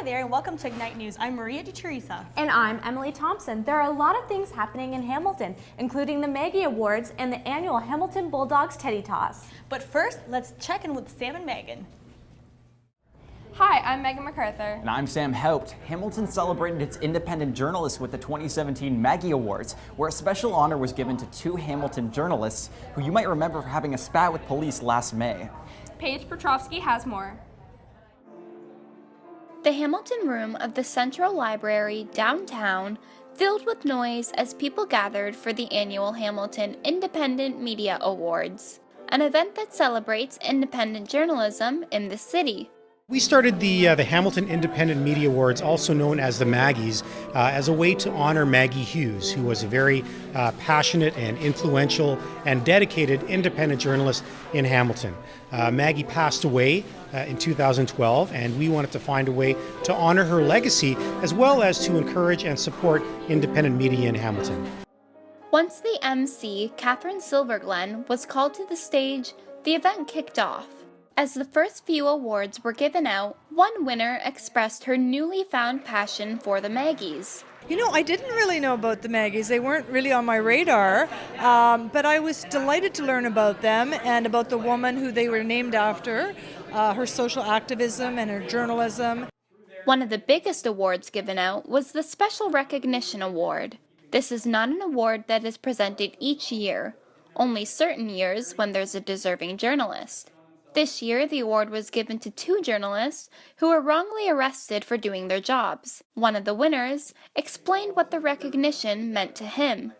Hi there, and welcome to Ignite News. I'm Maria DeTeresa. And I'm Emily Thompson. There are a lot of things happening in Hamilton, including the Maggie Awards and the annual Hamilton Bulldogs Teddy Toss. But first, let's check in with Sam and Megan. Hi, I'm Megan MacArthur. And I'm Sam Haupt. Hamilton celebrated its independent journalists with the 2017 Maggie Awards, where a special honor was given to two Hamilton journalists who you might remember for having a spat with police last May. Paige Petrovsky has more. The Hamilton Room of the Central Library downtown filled with noise as people gathered for the annual Hamilton Independent Media Awards, an event that celebrates independent journalism in the city. We started the Hamilton Independent Media Awards, also known as the Maggies, as a way to honor Maggie Hughes, who was a very passionate and influential and dedicated independent journalist in Hamilton. Maggie passed away in 2012, and we wanted to find a way to honor her legacy as well as to encourage and support independent media in Hamilton. Once the MC, Catherine Silverglen, was called to the stage, the event kicked off. As the first few awards were given out, one winner expressed her newly found passion for the Maggies. You know, I didn't really know about the Maggies. They weren't really on my radar, but I was delighted to learn about them and about the woman who they were named after, her social activism and her journalism. One of the biggest awards given out was the Special Recognition Award. This is not an award that is presented each year, only certain years when there's a deserving journalist. This year, the award was given to two journalists who were wrongly arrested for doing their jobs. One of the winners explained what the recognition meant to him.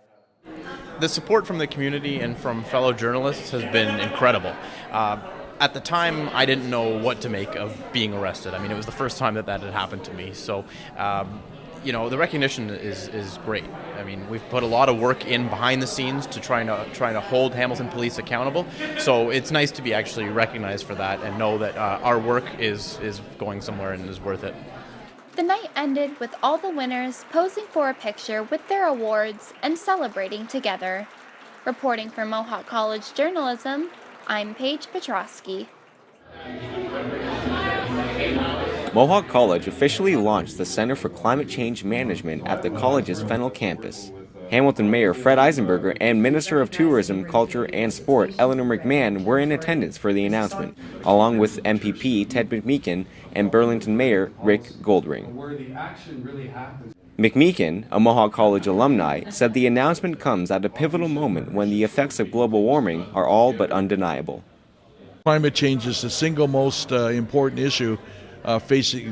The support from the community and from fellow journalists has been incredible. At the time, I didn't know what to make of being arrested. I mean, it was the first time that had happened to me. So, the recognition is great. I mean, we've put a lot of work in behind the scenes to trying to hold Hamilton Police accountable. So it's nice to be actually recognized for that and know that our work is going somewhere and is worth it. The night ended with all the winners posing for a picture with their awards and celebrating together. Reporting for Mohawk College Journalism, I'm Paige Petrovsky. Mohawk College officially launched the Center for Climate Change Management at the college's Fennell campus. Hamilton Mayor Fred Eisenberger and Minister of Tourism, Culture and Sport Eleanor McMahon were in attendance for the announcement, along with MPP Ted McMeekin and Burlington Mayor Rick Goldring. McMeekin, a Mohawk College alumni, said the announcement comes at a pivotal moment when the effects of global warming are all but undeniable. Climate change is the single most important issue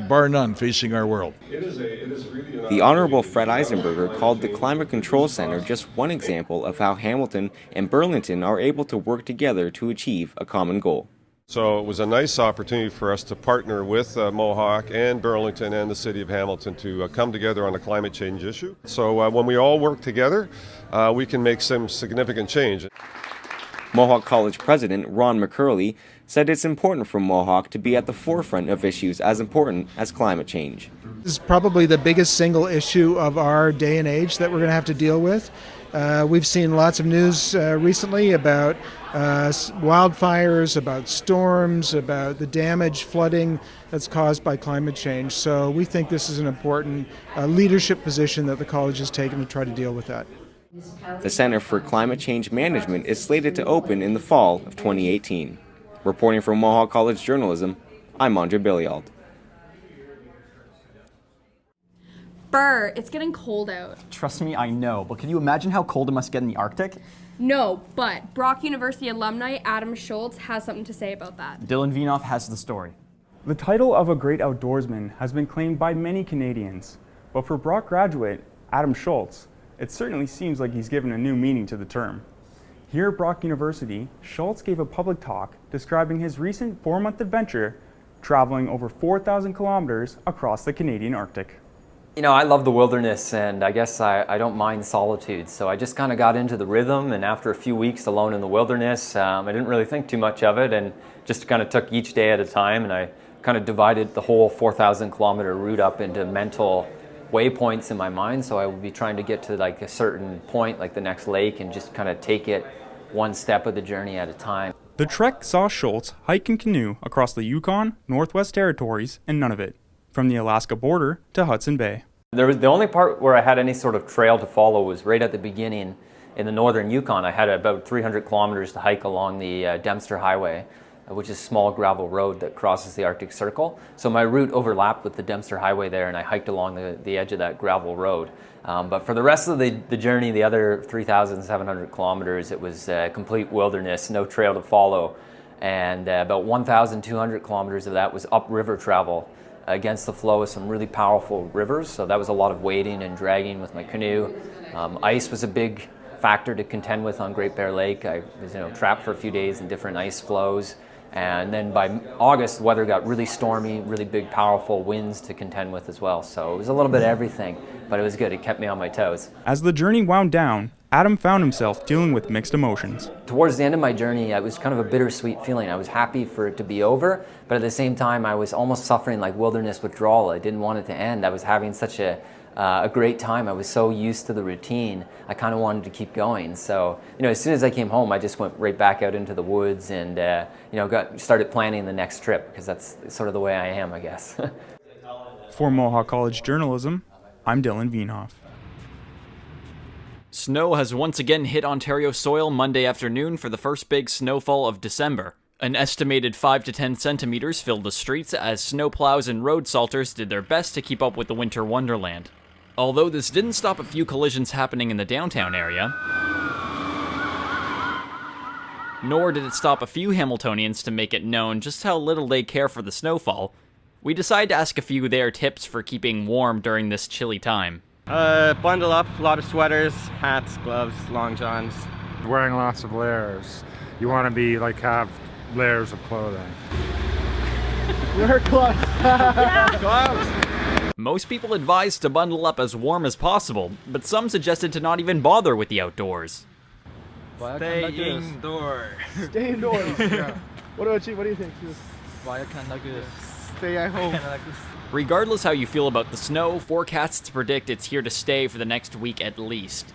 bar none, facing our world. The Honorable Fred Eisenberger called the Climate Control Center just one example of how Hamilton and Burlington are able to work together to achieve a common goal. So it was a nice opportunity for us to partner with Mohawk and Burlington and the City of Hamilton to come together on a climate change issue. So when we all work together, we can make some significant change. Mohawk College President Ron McCurley said it's important for Mohawk to be at the forefront of issues as important as climate change. This is probably the biggest single issue of our day and age that we're going to have to deal with. We've seen lots of news recently about wildfires, about storms, about the damage, flooding that's caused by climate change. So we think this is an important leadership position that the college has taken to try to deal with that. The Center for Climate Change Management is slated to open in the fall of 2018. Reporting from Mohawk College Journalism, I'm Andre Billiald. Burr, it's getting cold out. Trust me, I know, but can you imagine how cold it must get in the Arctic? No, but Brock University alumni Adam Schultz has something to say about that. Dylan Vienoff has the story. The title of a great outdoorsman has been claimed by many Canadians, but for Brock graduate Adam Schultz, it certainly seems like he's given a new meaning to the term. Here at Brock University, Schultz gave a public talk describing his recent 4-month adventure traveling over 4,000 kilometers across the Canadian Arctic. You know, I love the wilderness, and I guess I don't mind solitude, so I just kind of got into the rhythm, and after a few weeks alone in the wilderness, I didn't really think too much of it, and just kind of took each day at a time, and I kind of divided the whole 4,000 kilometer route up into mental waypoints in my mind, so I would be trying to get to like a certain point, like the next lake, and just kind of take it one step of the journey at a time. The trek saw Schultz hike and canoe across the Yukon, Northwest Territories, and Nunavut. from the Alaska border to Hudson Bay. The only part where I had any sort of trail to follow was right at the beginning in the northern Yukon. I had about 300 kilometers to hike along the Dempster Highway, which is a small gravel road that crosses the Arctic Circle. So my route overlapped with the Dempster Highway there, and I hiked along the edge of that gravel road. But for the rest of the journey, the other 3,700 kilometers, it was complete wilderness, no trail to follow. And about 1,200 kilometers of that was upriver travel against the flow of some really powerful rivers. So that was a lot of wading and dragging with my canoe. Ice was a big factor to contend with on Great Bear Lake. I was trapped for a few days in different ice flows. And then by August, the weather got really stormy, really big, powerful winds to contend with as well. So it was a little bit of everything, but it was good. It kept me on my toes. As the journey wound down, Adam found himself dealing with mixed emotions. Towards the end of my journey, it was kind of a bittersweet feeling. I was happy for it to be over, but at the same time, I was almost suffering like wilderness withdrawal. I didn't want it to end. I was having such a great time. I was so used to the routine. I kind of wanted to keep going. So, as soon as I came home, I just went right back out into the woods and, started planning the next trip, because that's sort of the way I am, I guess. For Mohawk College Journalism, I'm Dylan Vienhoff. Snow has once again hit Ontario soil Monday afternoon for the first big snowfall of December. An estimated 5 to 10 centimeters filled the streets as snowplows and road salters did their best to keep up with the winter wonderland. Although this didn't stop a few collisions happening in the downtown area, nor did it stop a few Hamiltonians to make it known just how little they care for the snowfall, we decided to ask a few their tips for keeping warm during this chilly time. Bundle up, a lot of sweaters, hats, gloves, long johns. Wearing lots of layers. You want to be have layers of clothing. Wear gloves. Gloves. Most people advised to bundle up as warm as possible, but some suggested to not even bother with the outdoors. Stay indoors. Stay indoors. Yeah. What about you? What do you think? Stay at home. Regardless how you feel about the snow, forecasts predict it's here to stay for the next week at least.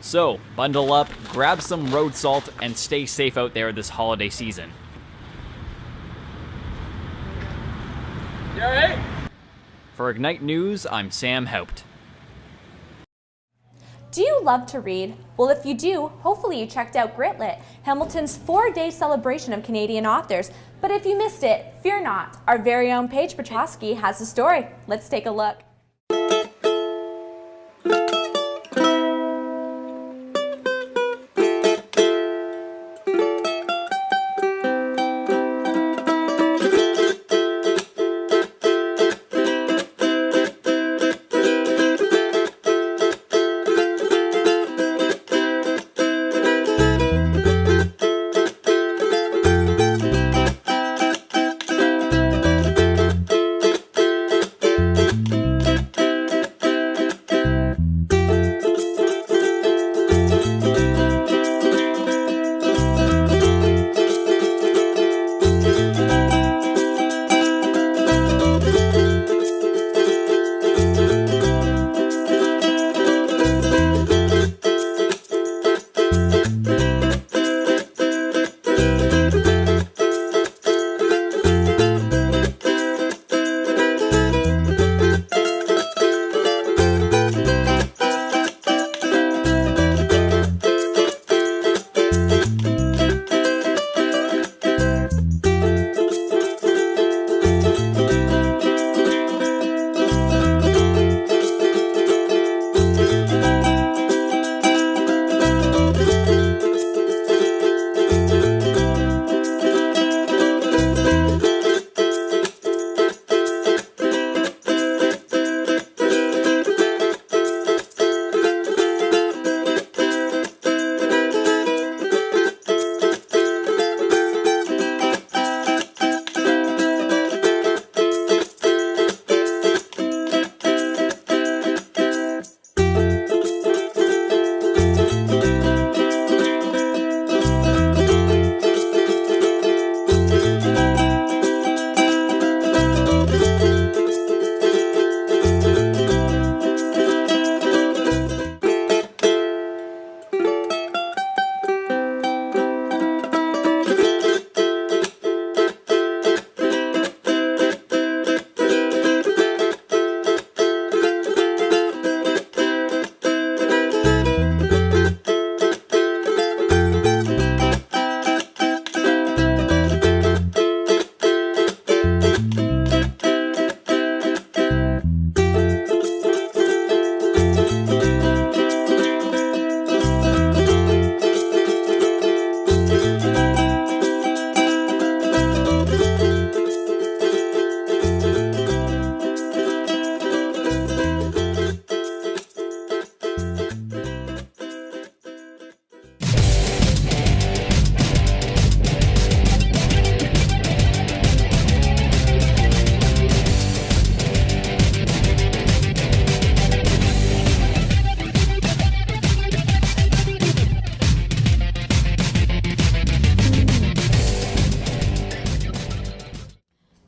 So, bundle up, grab some road salt, and stay safe out there this holiday season. You alright? For Ignite News, I'm Sam Haupt. Do you love to read? Well, if you do, hopefully you checked out Gritlit, Hamilton's 4-day celebration of Canadian authors. But if you missed it, fear not. Our very own Paige Petrosky has the story. Let's take a look.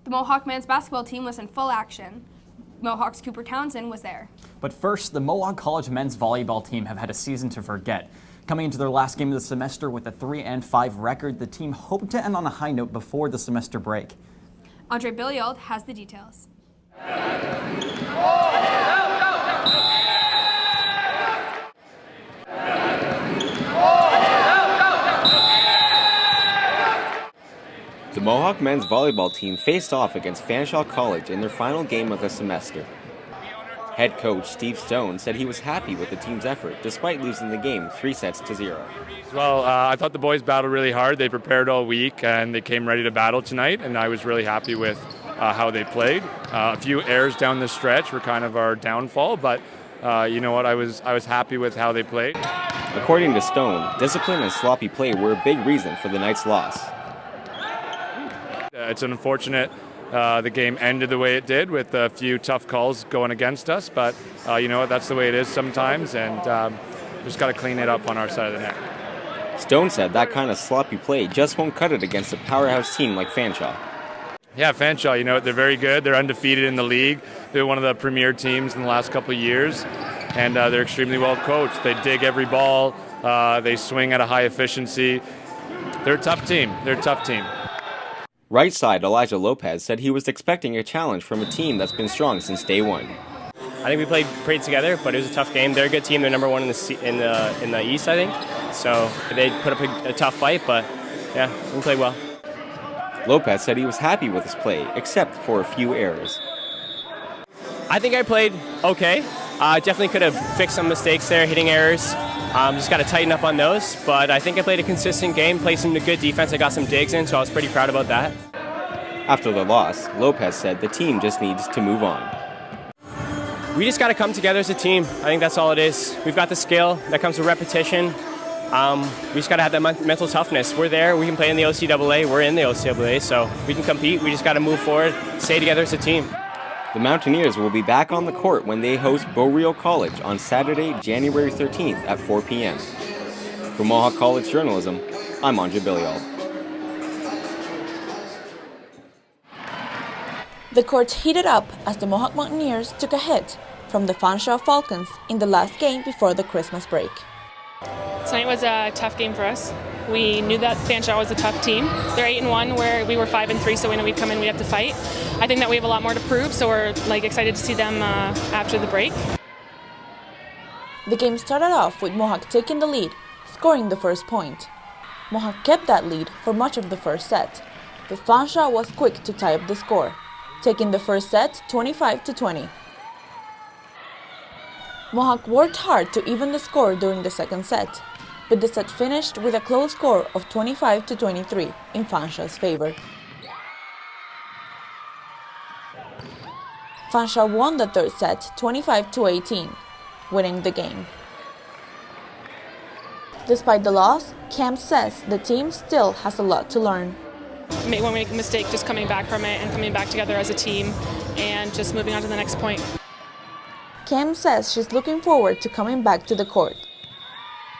The Mohawk men's basketball team was in full action. Mohawk's Cooper Townsend was there. But first, the Mohawk College men's volleyball team have had a season to forget. Coming into their last game of the semester with a 3-5 record, the team hoped to end on a high note before the semester break. Andre Billiard has the details. The Mohawk men's volleyball team faced off against Fanshawe College in their final game of the semester. Head coach Steve Stone said he was happy with the team's effort despite losing the game 3-0. Well, I thought the boys battled really hard. They prepared all week and they came ready to battle tonight, and I was really happy with how they played. A few errors down the stretch were kind of our downfall, but you know what? I was happy with how they played. According to Stone, discipline and sloppy play were a big reason for the night's loss. It's unfortunate the game ended the way it did with a few tough calls going against us, but you know what? That's the way it is sometimes, and just got to clean it up on our side of the net. Stone said that kind of sloppy play just won't cut it against a powerhouse team like Fanshawe. Yeah, Fanshawe, you know, they're very good. They're undefeated in the league. They're one of the premier teams in the last couple of years, and they're extremely well coached. They dig every ball. They swing at a high efficiency. They're a tough team. Right side Elijah Lopez said he was expecting a challenge from a team that's been strong since day one. I think we played pretty together, but it was a tough game. They're a good team. They're number one in the East, I think. So they put up a tough fight, but yeah, we played well. Lopez said he was happy with his play, except for a few errors. I think I played okay. Definitely could have fixed some mistakes there, hitting errors. Just got to tighten up on those, but I think I played a consistent game, played some good defense. I got some digs in, so I was pretty proud about that. After the loss, Lopez said the team just needs to move on. We just got to come together as a team. I think that's all it is. We've got the skill that comes with repetition. We just got to have that mental toughness. We're there. We can play in the OCAA. We're in the OCAA, so we can compete. We just got to move forward, stay together as a team. The Mountaineers will be back on the court when they host Beaureal College on Saturday, January 13th at 4 p.m. For Mohawk College Journalism, I'm Andre Billiard. The court heated up as the Mohawk Mountaineers took a hit from the Fanshawe Falcons in the last game before the Christmas break. Tonight was a tough game for us. We knew that Fanshawe was a tough team. They're 8-1, where we were 5-3, so we know we'd come in, we'd have to fight. I think that we have a lot more to prove, so we're excited to see them after the break. The game started off with Mohawk taking the lead, scoring the first point. Mohawk kept that lead for much of the first set, but Fanshawe was quick to tie up the score, taking the first set 25-20. Mohawk worked hard to even the score during the second set, but the set finished with a close score of 25-23 in Fanshawe's favor. Fanshawe won the third set 25-18, winning the game. Despite the loss, Camp says the team still has a lot to learn. When we make a mistake, just coming back from it and coming back together as a team and just moving on to the next point. Cam says she's looking forward to coming back to the court.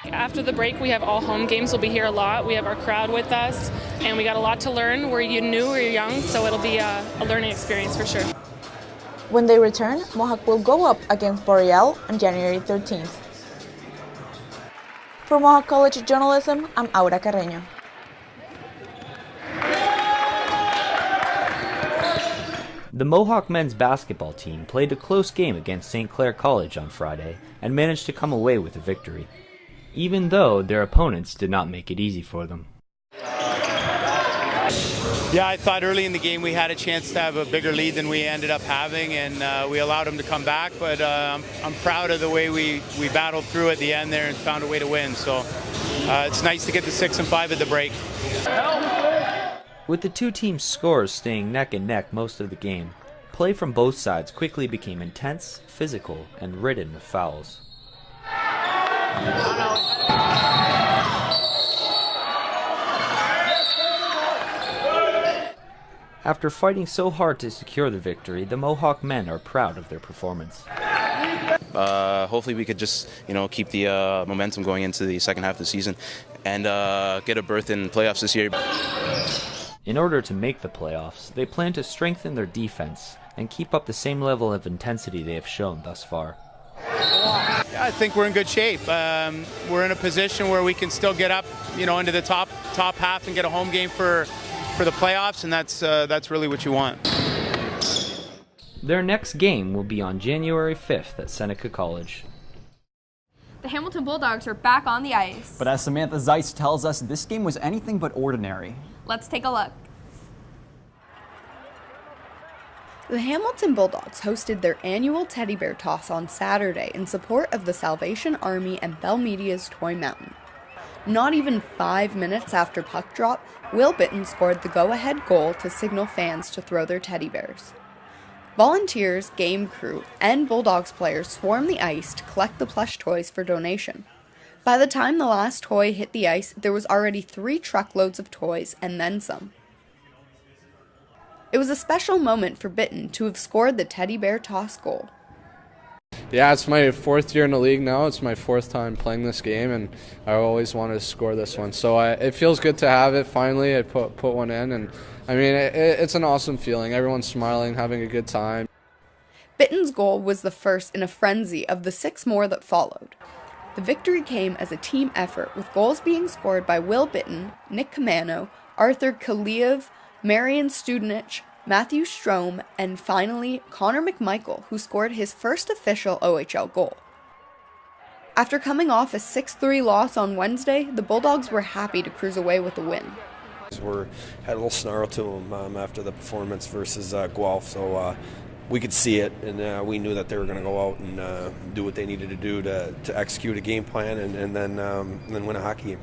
After the break, we have all home games. We'll be here a lot. We have our crowd with us, and we got a lot to learn. We're new, we're young, so it'll be a learning experience for sure. When they return, Mohawk will go up against Beaureal on January 13th. For Mohawk College Journalism, I'm Aura Carreño. The Mohawk men's basketball team played a close game against St. Clair College on Friday and managed to come away with a victory, even though their opponents did not make it easy for them. Yeah, I thought early in the game we had a chance to have a bigger lead than we ended up having, and we allowed them to come back, but I'm proud of the way we battled through at the end there and found a way to win. So it's nice to get the 6-5 at the break. With the two teams' scores staying neck and neck most of the game, play from both sides quickly became intense, physical, and ridden with fouls. After fighting so hard to secure the victory, the Mohawk men are proud of their performance. Hopefully we could just, keep the momentum going into the second half of the season and get a berth in playoffs this year. In order to make the playoffs, they plan to strengthen their defense and keep up the same level of intensity they have shown thus far. Yeah, I think we're in good shape. We're in a position where we can still get up, into the top half and get a home game for the playoffs, and that's really what you want. Their next game will be on January 5th at Seneca College. The Hamilton Bulldogs are back on the ice. But as Samantha Zeitz tells us, this game was anything but ordinary. Let's take a look. The Hamilton Bulldogs hosted their annual teddy bear toss on Saturday in support of the Salvation Army and Bell Media's Toy Mountain. Not even 5 minutes after puck drop, Will Bitton scored the go-ahead goal to signal fans to throw their teddy bears. Volunteers, game crew, and Bulldogs players swarmed the ice to collect the plush toys for donation. By the time the last toy hit the ice, there was already 3 truckloads of toys and then some. It was a special moment for Bitton to have scored the teddy bear toss goal. Yeah, it's my 4th year in the league now. It's my 4th time playing this game, and I always wanted to score this one. So it feels good to have it finally. I put one in, and I mean, it's an awesome feeling. Everyone's smiling, having a good time. Bitton's goal was the first in a frenzy of the 6 more that followed. The victory came as a team effort, with goals being scored by Will Bitton, Nick Kamano, Arthur Kaliev, Marian Studenich, Matthew Strome, and finally Connor McMichael, who scored his first official OHL goal. After coming off a 6-3 loss on Wednesday, the Bulldogs were happy to cruise away with the win. We had a little snarl to them after the performance versus Guelph, so we could see it, and we knew that they were going to go out and do what they needed to do to execute a game plan and then win a hockey game.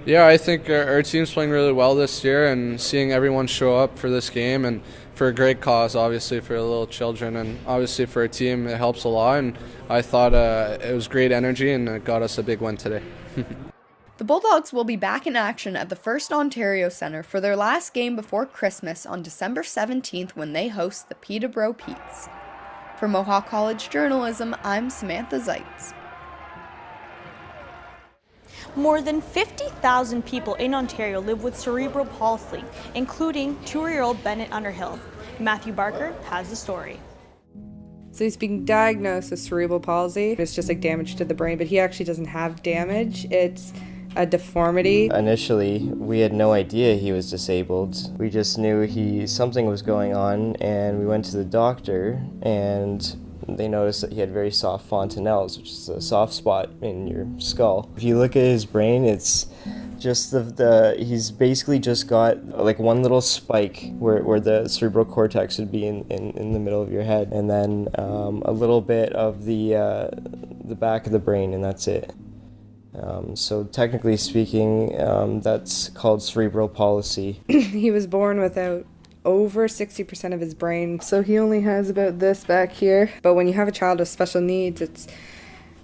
Yeah, I think our team's playing really well this year, and seeing everyone show up for this game and for a great cause, obviously for the little children, and obviously for our team, it helps a lot. And I thought it was great energy, and it got us a big win today. The Bulldogs will be back in action at the First Ontario Centre for their last game before Christmas on December 17th when they host the Peterborough Petes. For Mohawk College Journalism, I'm Samantha Zeitz. More than 50,000 people in Ontario live with cerebral palsy, including 2-year-old Bennett Underhill. Matthew Barker has the story. So he's being diagnosed with cerebral palsy. It's just like damage to the brain, but he actually doesn't have damage. It's a deformity. Initially, we had no idea he was disabled. We just knew something was going on, and we went to the doctor, and they noticed that he had very soft fontanelles, which is a soft spot in your skull. If you look at his brain, it's just he's basically just got like one little spike where the cerebral cortex would be in the middle of your head, and then a little bit of the back of the brain, and that's it. So technically speaking, that's called cerebral palsy. He was born without over 60% of his brain, so he only has about this back here. But when you have a child with special needs, it's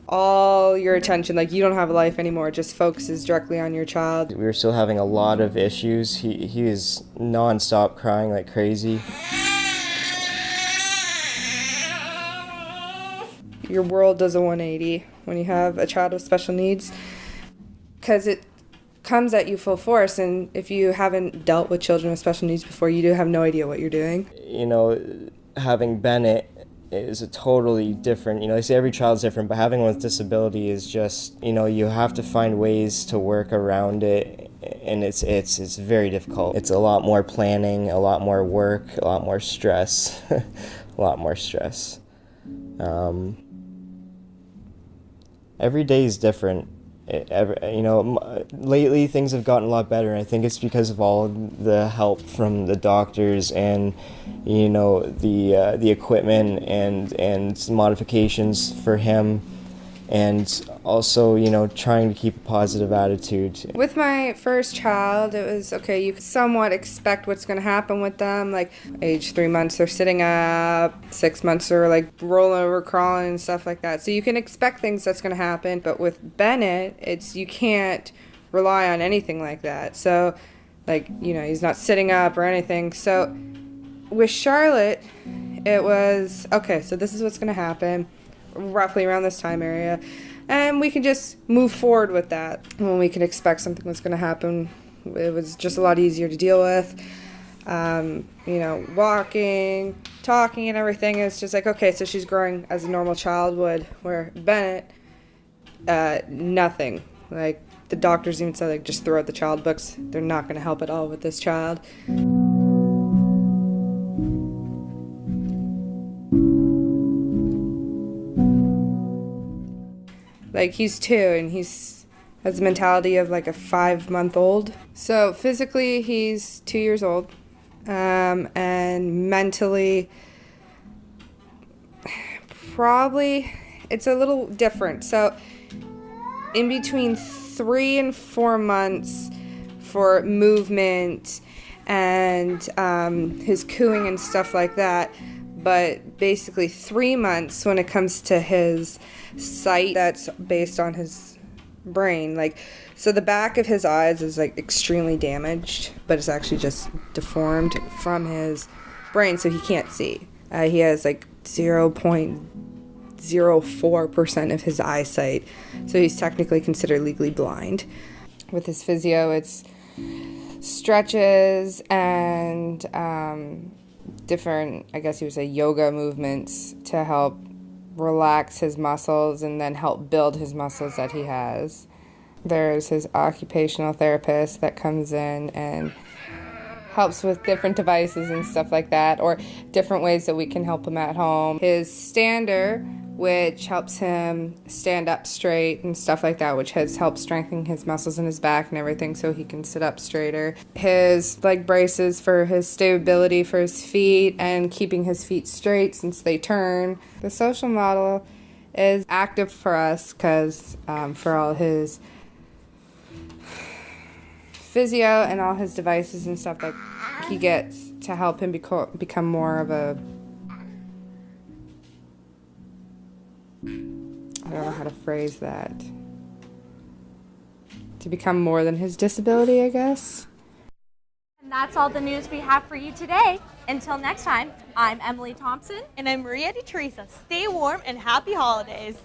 all your attention, like you don't have a life anymore, it just focuses directly on your child. We were still having a lot of issues. He was non-stop crying like crazy. Your world does a 180 when you have a child with special needs, because it comes at you full force, and if you haven't dealt with children with special needs before, you do have no idea what you're doing. You know, having Bennett is a totally different, they say every child's different, but having one with disability is just, you have to find ways to work around it, and it's very difficult. It's a lot more planning, a lot more work, a lot more stress, a lot more stress. Every day is different. Lately things have gotten a lot better, and I think it's because of all the help from the doctors and the equipment and modifications for him, and also trying to keep a positive attitude. With my first child, it was okay, you could somewhat expect what's going to happen with them. Like age 3 months they're sitting up, 6 months they're like rolling over, crawling and stuff like that, so you can expect things that's going to happen. But with Bennett, you can't rely on anything like that. So he's not sitting up or anything. So with Charlotte, it was okay, so this is what's going to happen roughly around this time area, and we can just move forward with that. When we can expect something was going to happen It was just a lot easier to deal with. Walking, talking, and everything is just like, okay, so she's growing as a normal child would. Where Bennett, nothing. Like, the doctors even said, like, just throw out the child books. They're not going to help at all with this child. Like, he's 2 and he's has the mentality of like a 5-month-old. So physically he's 2 years old, and mentally probably it's a little different. So in between 3 and 4 months for movement and his cooing and stuff like that, but basically 3 months when it comes to his sight. That's based on his brain. Like, so the back of his eyes is like extremely damaged, but it's actually just deformed from his brain, so he can't see. He has like 0.04% of his eyesight, so he's technically considered legally blind. With his physio, it's stretches and different, I guess you would say, yoga movements to help relax his muscles and then help build his muscles that he has. There's his occupational therapist that comes in and helps with different devices and stuff like that, or different ways that we can help him at home. His stander, which helps him stand up straight and stuff like that, which has helped strengthen his muscles in his back and everything so he can sit up straighter. His leg braces for his stability for his feet and keeping his feet straight since they turn. The social model is active for us because for all his physio and all his devices and stuff that he gets to help him become more of a, I don't know how to phrase that, to become more than his disability, I guess. And that's all the news we have for you today. Until next time, I'm Emily Thompson. And I'm Maria DeTeresa. Stay warm and happy holidays.